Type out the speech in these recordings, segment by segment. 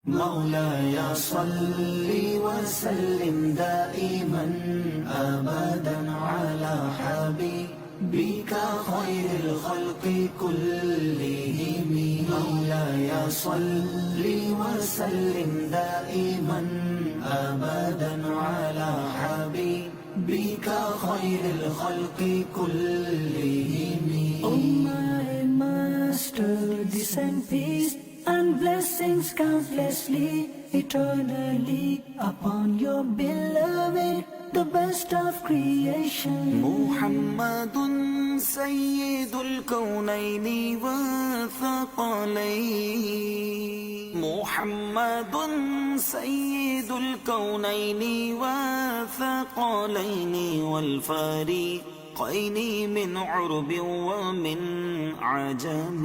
مولاي صل وسلم دائما أبدا على حبيبك خير الخلق كلهم. مولاي صل وسلم دائما أبدا على حبيبك خير الخلق كلهم. Oh my Master, descend peace and blessings countlessly, eternally upon your beloved, the best of creation. محمد سيد الكونين والثقلين. محمد سيد الكونين والثقلين والفريقين من عرب ومن عجم.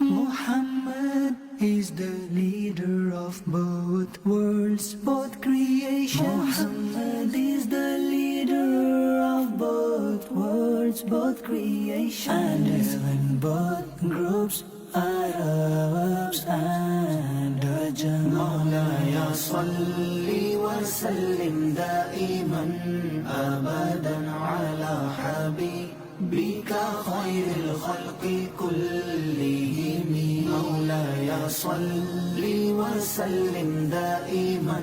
Muhammad is the leader of both worlds, both creations. Muhammad is the leader of both worlds, both creations. And even both groups, Arabs and Ajam. مولاي صل وسلم دائما أبدا على حبيبك خير الخلق كلهم. مولاي صل وسلم دائما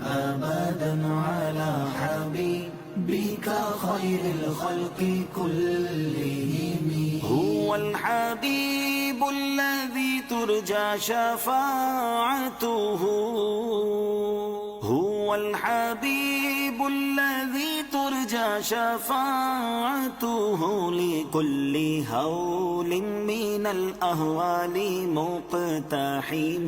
أبدا على حبيبك خير الخلق كلهم. هو الحبيب الذي ترجى شفاعته. هو الحبيب الذي ترجى شفاعته لكل هول من الأهوال مقتحم.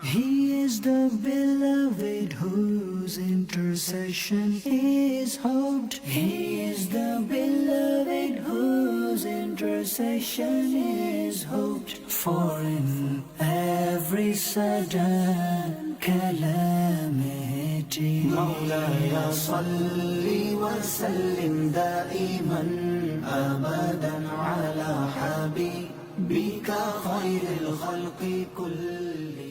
He is the beloved whose intercession is hoped. He is the beloved whose intercession is hoped for in every sudden calamity. مولاي صل وسلم دائما أبدا على حبيبك خير الخلق كلهم.